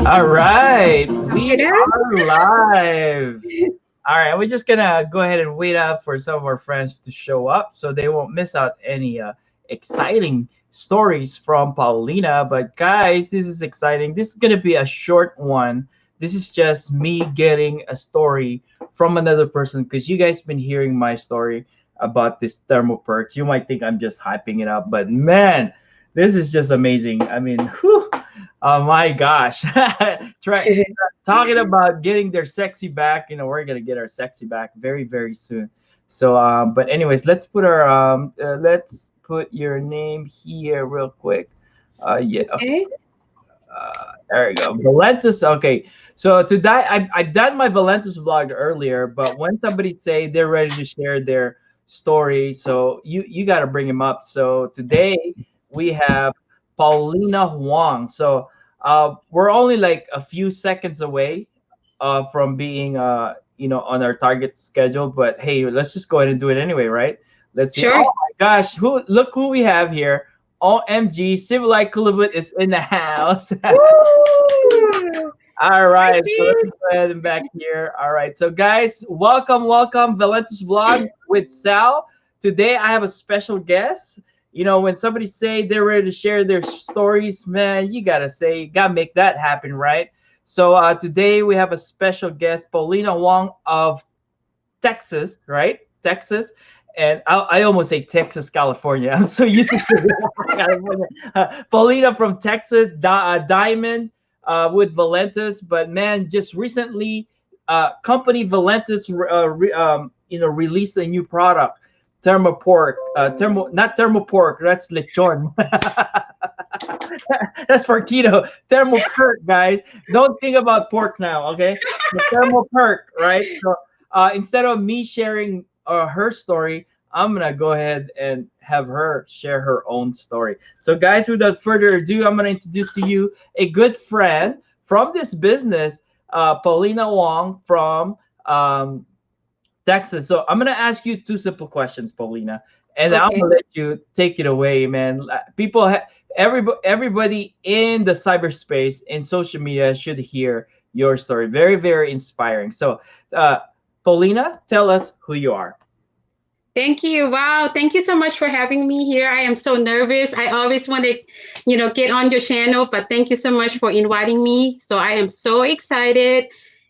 All right, we Hello. are live. All right, we're just gonna go ahead and wait up for some of our friends to show up so they won't miss out any exciting stories from Paulina. But guys, this is exciting. This is gonna be a short one. This is just me getting a story from another person because you guys been hearing my story about this Thermoperks. You might think I'm just hyping it up, but man, this is just amazing. I mean, whew, oh my gosh. Try talking about getting their sexy back. We're gonna get our sexy back very, very soon. So, but anyways, let's put your name here real quick. Yeah, okay. Okay. There you go. Valentus. Okay. So today I've done my Valentus vlog earlier, but when somebody say they're ready to share their story, so you got to bring them up. So today we have Paulina Huang. So we're only like a few seconds away from being on our target schedule. But hey, let's just go ahead and do it anyway, right? Let's see. Sure. Oh my gosh, who we have here? OMG, Civilite Kulubut is in the house. Woo! All Hi, right, so let Steve. me go ahead and back here. All right, so guys, welcome, Valentus Vlog with Sal. Today I have a special guest. When somebody say they're ready to share their stories, man, gotta make that happen, right? So today we have a special guest, Paulina Wong of Texas, right? Texas. And I almost say Texas, California. I'm so used to California. Paulina from Texas, Diamond with Valentus. But man, just recently, company Valentus, released a new product, Thermopork. Not Thermopork. That's lechon. That's for keto. Thermoperk, guys. Don't think about pork now, okay? The Thermoperk, right? So instead of me sharing her story, I'm gonna go ahead and have her share her own story. So, guys, without further ado, I'm gonna introduce to you a good friend from this business, Paulina Wong from Texas. So, I'm gonna ask you two simple questions, Paulina, and I'm Okay. gonna let you take it away, man. Everybody in the cyberspace in social media should hear your story. Very, very inspiring. So, uh, Paulina, tell us who you are. Thank you. Wow. Thank you so much for having me here. I am so nervous. I always want to, get on your channel, but thank you so much for inviting me. So I am so excited.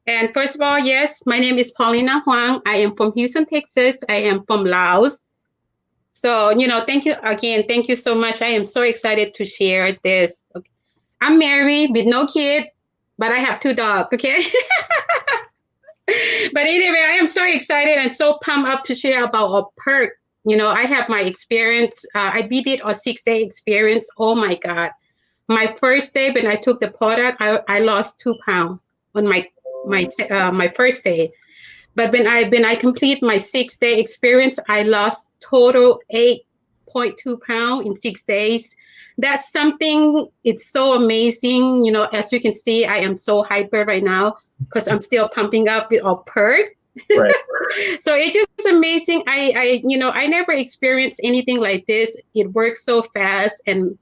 And first of all, yes, my name is Paulina Huang. I am from Houston, Texas. I am from Laos. So, thank you again. Thank you so much. I am so excited to share this. Okay. I'm married with no kid, but I have two dogs. Okay. But anyway, I am so excited and so pumped up to share about a perk. I have my experience. I beat it a 6 day experience. Oh my God. My first day when I took the product, I lost 2 pounds on my first day. But when I complete my 6 day experience, I lost total 8.2 pounds in 6 days. That's something. It's so amazing. As you can see, I am so hyper right now because I'm still pumping up with a perk. Right. So it's just amazing. I never experienced anything like this. It works so fast, and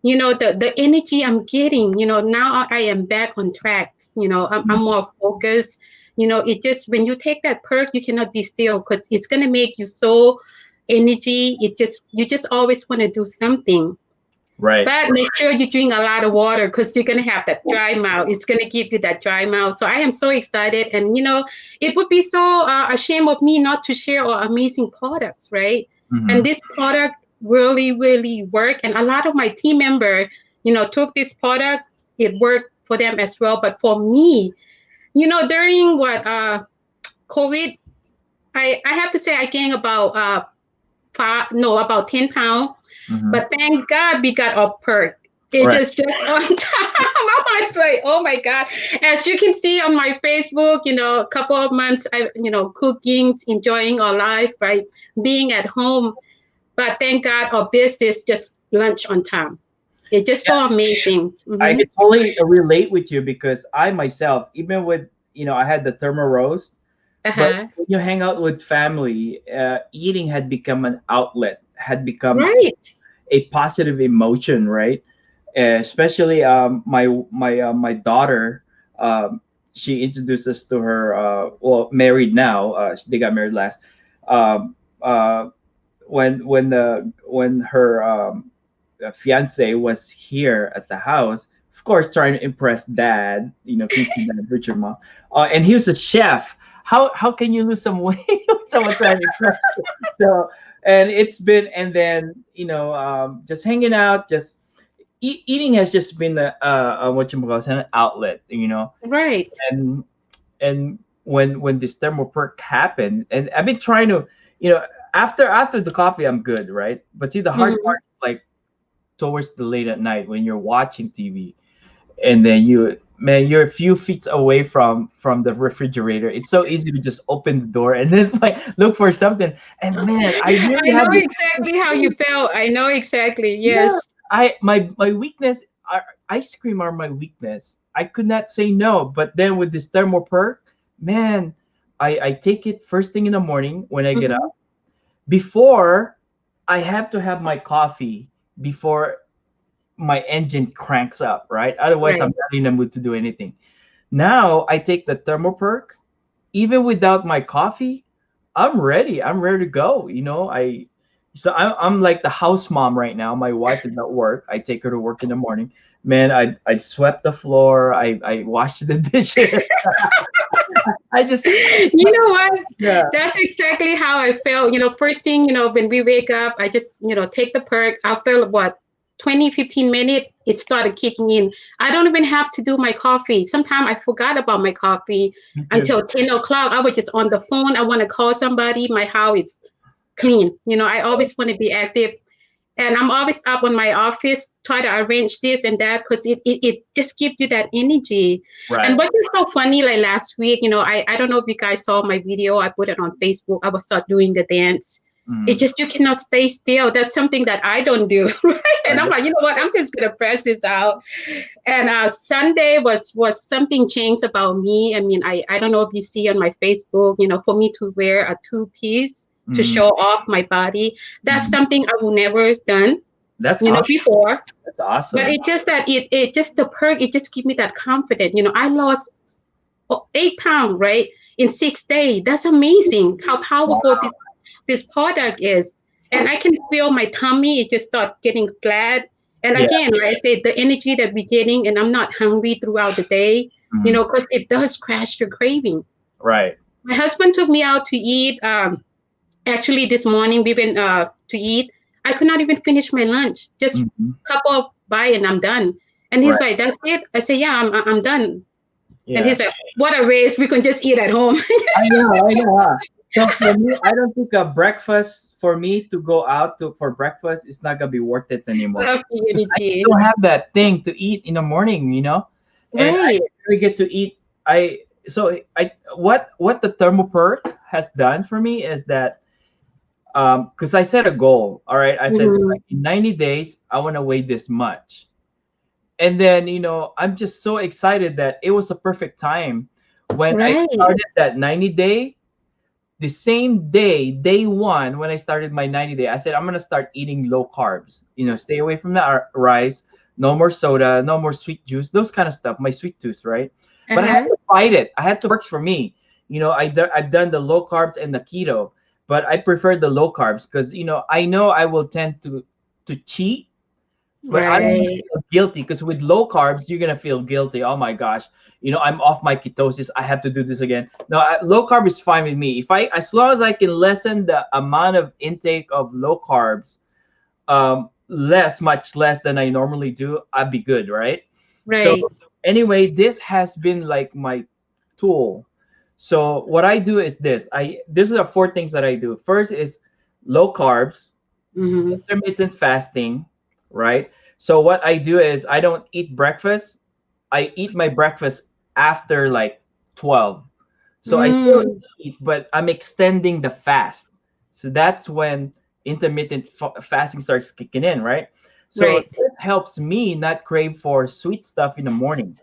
the energy I'm getting. Now I am back on track. I'm more focused. It just when you take that perk, you cannot be still because it's gonna make you so energy. You just always want to do something. Right. But make sure you drink a lot of water because you're gonna have that dry mouth. It's gonna give you that dry mouth. So I am so excited, and it would be so a shame of me not to share our amazing products, right? And Hmm. this product really, really worked, and a lot of my team member, took this product. It worked for them as well, but for me, during what COVID, I have to say I gained about about 10 pounds, Hmm. but thank God we got a perk. It Right. just on time. I was like, oh my God. As you can see on my Facebook, a couple of months, cooking, enjoying our life, right? Being at home. But thank God our business just launched on time. It's just Yeah, so amazing. I Mm-hmm. can totally relate with you because I myself, even with I had the thermal roast, but Uh-huh. when you hang out with family, eating had become an outlet, had become Right. a positive emotion, right? especially my daughter. She introduced us to her. Well, married now. They got married last. Um, uh, when her fiance was here at the house, of course, trying to impress dad, featuring dad, Richard Mom, and he was a chef. How can you lose some weight when someone trying to impress you? So, and it's been, and then just hanging out, just eating has just been a what you call it, an outlet, Right. and when this Thermoperk happened, and I've been trying to, you know, after the coffee, I'm good, right? But see, the hard Hmm. part is like towards the late at night when you're watching TV, and then you're a few feet away from the refrigerator. It's so easy to just open the door and then like look for something. And man, I really I have know this. exactly how you felt. I know exactly. Yeah, Yes. my weakness, ice cream are my weakness. I could not say no, but then with this Thermoperk, man, I take it first thing in the morning when I get Hmm. up. Before I have to have my coffee before my engine cranks up, right? Otherwise, I'm Right. not in the mood to do anything. Now I take the Thermoperk, even without my coffee, I'm ready. I'm ready to go. I'm like the house mom right now. My wife is at work. I take her to work in the morning. Man, I swept the floor. I washed the dishes. I just You know what? yeah. That's exactly how I felt. First thing, when we wake up, I just, take the perk. After what, 20, 15 minutes, it started kicking in. I don't even have to do my coffee. Sometimes I forgot about my coffee Me too. until 10 o'clock. I was just on the phone. I want to call somebody. My house is clean. I always want to be active. And I'm always up on my office, try to arrange this and that because it just gives you that energy. And Right. what is so funny, like last week, I don't know if you guys saw my video. I put it on Facebook. I will start doing the dance. It Mm. just, you cannot stay still. That's something that I don't do. Right? And I'm like, you know what? I'm just gonna press this out. And Sunday was something changed about me. I mean, I don't know if you see on my Facebook, for me to wear a two-piece to Mm. show off my body, that's Mm. something I will never done, That's awesome. before. That's But awesome. it just that it just the perk, it just give me that confidence. I lost 8 pounds, right, in 6 days. That's amazing how Wow. powerful this product is. And I can feel my tummy, it just start getting flat. And Yeah. again, like I said, the energy that we're getting, and I'm not hungry throughout the day, Mm. because it does crash your craving. Right. My husband took me out to eat. Actually, this morning we went to eat. I could not even finish my lunch. Just Mhm. couple of bite and I'm done. And he's Right. like, "That's it." I say, "Yeah, I'm done." And Yeah. he's like, "What a waste! We can just eat at home." I know. I know. Huh? So for me, I don't think a breakfast for me to go out to for breakfast is not gonna be worth it anymore Love because I unity. don't have that thing to eat in the morning. And I Right. really get to eat. I what the Thermoperk has done for me is that because I set a goal. All right, I said Mhm. like, in 90 days I want to weigh this much, and then I'm just so excited that it was a perfect time when I Right. started that 90 day. The same day one, when I started my 90 day, I said I'm gonna start eating low carbs. Stay away from the rice, no more soda, no more sweet juice, those kind of stuff. My sweet tooth, right? But I had Uh-huh. to fight it. I had to works for me. I've done the low carbs and the keto, but I prefer the low carbs because I know I will tend to cheat, but I don't want to Right. feel guilty because with low carbs, you're gonna feel guilty. Oh my gosh, I'm off my ketosis. I have to do this again. No, low carb is fine with me. As long as I can lessen the amount of intake of low carbs, much less than I normally do, I'd be good, right? So Right. anyway, this has been like my tool. So what I do is this. These are the four things that I do. First is low carbs, Hmm. intermittent fasting, right? So what I do is I don't eat breakfast. I eat my breakfast after like 12. So I still Mm. eat, but I'm extending the fast. So that's when intermittent fasting starts kicking in, right? So Right. this helps me not crave for sweet stuff in the morning,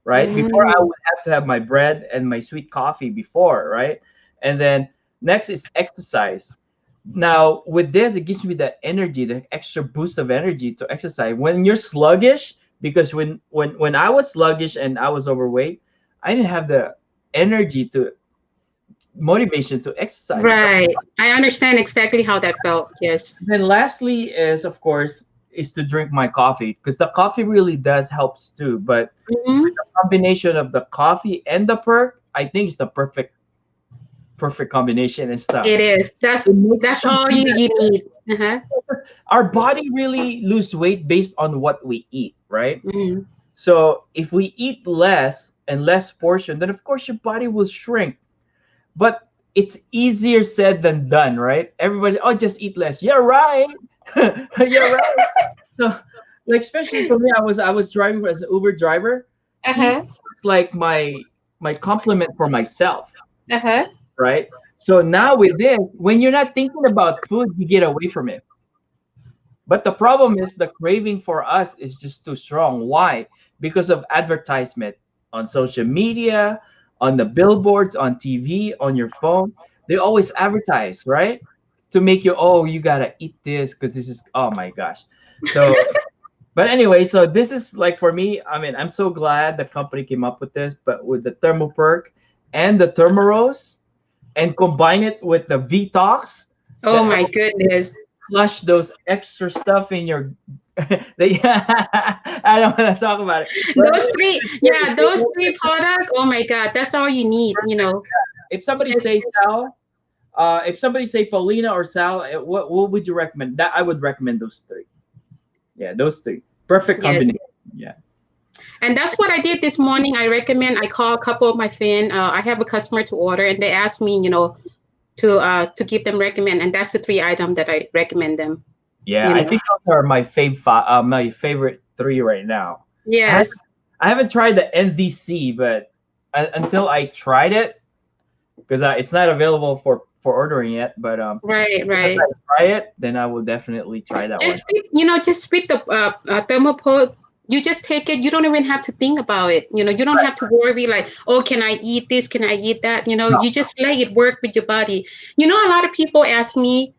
right? Before I Mm. would have to have my bread and my sweet coffee before, right? And then next is exercise. Now with this, it gives me the energy, the extra boost of energy to exercise. When you're sluggish, because when I was sluggish and I was overweight, I didn't have the energy to motivation to exercise. Right. I understand exactly how that felt. Yes. Then lastly is of course is to drink my coffee because the coffee really does helps too. But Hmm. combination of the coffee and the perk, I think it's the perfect combination and stuff. It is. It makes That's sure all you need. Uh-huh. our body really lose weight based on what we eat, right? Hmm. So if we eat less and less portion, then of course your body will shrink. But it's easier said than done, right? Everybody, oh, just eat less. You're right. You're right. So, like especially for me, I was driving as an Uber driver. Eating Uh-huh. was like my compliment for myself, Uh-huh. right? So now with this, when you're not thinking about food, you get away from it. But the problem is the craving for us is just too strong. Why? Because of advertisement on social media, on the billboards, on TV, on your phone. They always advertise, right? To make you, oh, you gotta eat this because this is, oh my gosh. So, but anyway, so this is like for me, I mean, I'm so glad the company came up with this, but with the Thermoperk and the Thermorose and combine it with the Vtox Oh that my help goodness. flush those extra stuff in your they, I don't want to talk about it, but Those three, yeah, those three products. Oh my God, that's all you need, you know. if somebody It's- says Sal, if somebody say Paulina or Sal, what would you recommend? That I would recommend those three. Yeah, those three. Perfect Yes. combination. Yeah. And that's what I did this morning. I called a couple of my friends. I have a customer to order, and they asked me, you know, to give them recommend, and that's the three items that I recommend them. Yeah, You I know. think those are my favorite three right now. I haven't, Yes. I haven't tried the NVC, but until I tried it, because it's not available for ordering yet. But Right. as Right. I try it, then I will definitely try that one. Just with the thermopod. You just take it. You don't even have to think about it. You know, you don't have to worry like, oh, can I eat this? Can I eat that? You know, No. you just let it work with your body. You know, a lot of people ask me.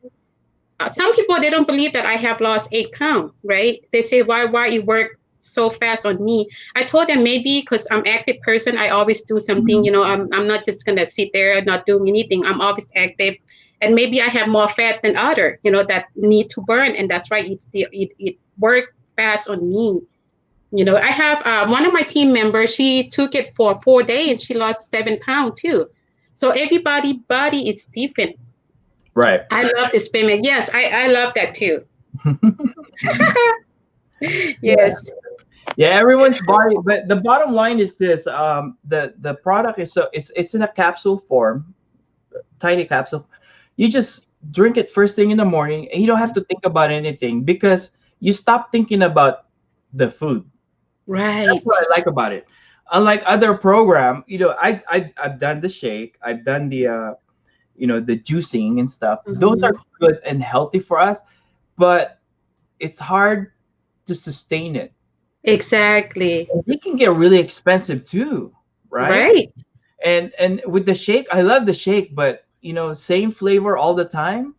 Some people they don't believe that I have lost 8 pounds. Right? They say, why you work so fast on me? I told them maybe because I'm active person. I always do something. Mhm. You know, I'm not just gonna sit there and not doing anything. I'm always active, and maybe I have more fat than other. You know, that need to burn, and that's why it worked fast on me. You know, I have one of my team members. She took it for 4 days and she lost 7 pounds too. So everybody body is different. Right. I love this payment. Yes, I love that too. Yeah. Yes. Yeah, everyone's body, but the bottom line is this: the product is so it's in a capsule form, tiny capsule. You just drink it first thing in the morning, and you don't have to think about anything because you stop thinking about the food. That's Right. what I like about it. Unlike other program, I've done the shake, I've done the the juicing and stuff. Those are Mhm. good and healthy for us, but it's hard to sustain it. Exactly. They can get really expensive too, right? Right. And with the shake, I love the shake, but same flavor all the time.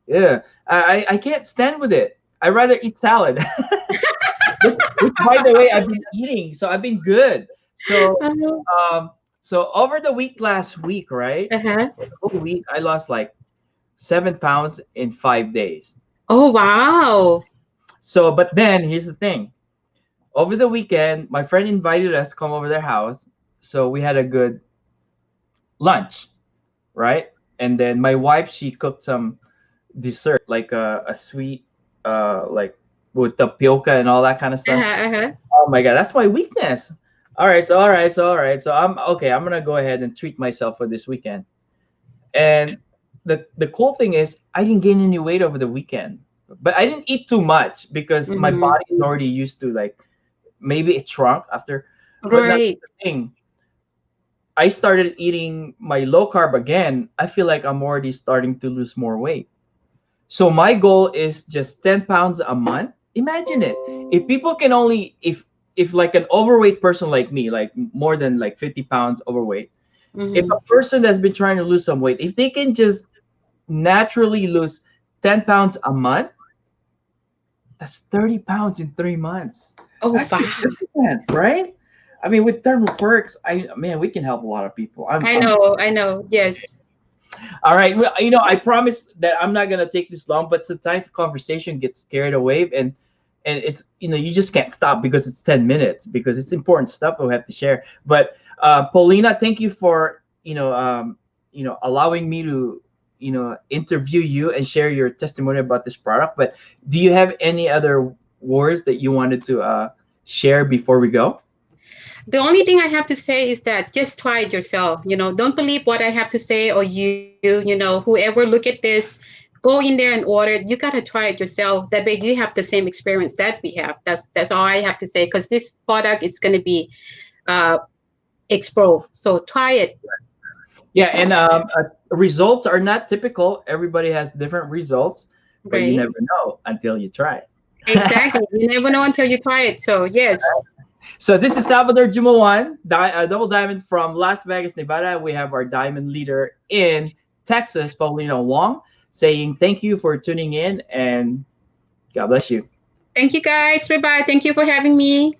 Yeah, I can't stand with it. I rather eat salad, which by the way I've been eating, so I've been good. So Uh-huh. um, so over the week last week, right? Uh-huh. The whole week I lost like 7 pounds in 5 days. Oh wow. So, but then here's the thing. Over the weekend, my friend invited us to come over their house, so we had a good lunch, right? And then my wife she cooked some dessert like a sweet like with tapioca and all that kind of stuff. Uh-huh. Uh-huh. Oh my god, that's my weakness. All right, so I'm okay. I'm gonna go ahead and treat myself for this weekend. And the cool thing is I didn't gain any weight over the weekend, but I didn't eat too much because my Mhm. body is already used to like maybe it shrunk after. But that's Right. the thing. I started eating my low carb again. I feel like I'm already starting to lose more weight. So my goal is just 10 pounds a month. Imagine it. If people can only if like an overweight person like me, like more than like 50 pounds overweight, if Mhm. a person that's been trying to lose some weight, if they can just naturally lose 10 pounds a month, that's 30 pounds in 3 months. Oh, That's wow. significant, right? I mean, with Thermoperks, man, we can help a lot of people. I know. Yes. All right. Well, I promise that I'm not gonna take this long, but sometimes the conversation gets carried away, and it's you just can't stop because it's 10 minutes because it's important stuff we have to share. But Paulina, thank you for allowing me to interview you and share your testimony about this product. But do you have any other words that you wanted to share before we go? The only thing I have to say is that just try it yourself. Don't believe what I have to say, or whoever look at this, go in there and order it. You got to try it yourself. That way you have the same experience that we have. That's all I have to say, because this product is going to be uh, exposed. So try it. Yeah, and results are not typical. Everybody has different results, but you Right. never know until you try. Exactly. You never know until you try it. So yes. So this is Salvador Jumawan, double diamond from Las Vegas, Nevada. We have our diamond leader in Texas, Paulina Houang, saying thank you for tuning in and God bless you. Thank you guys. Bye bye. Thank you for having me.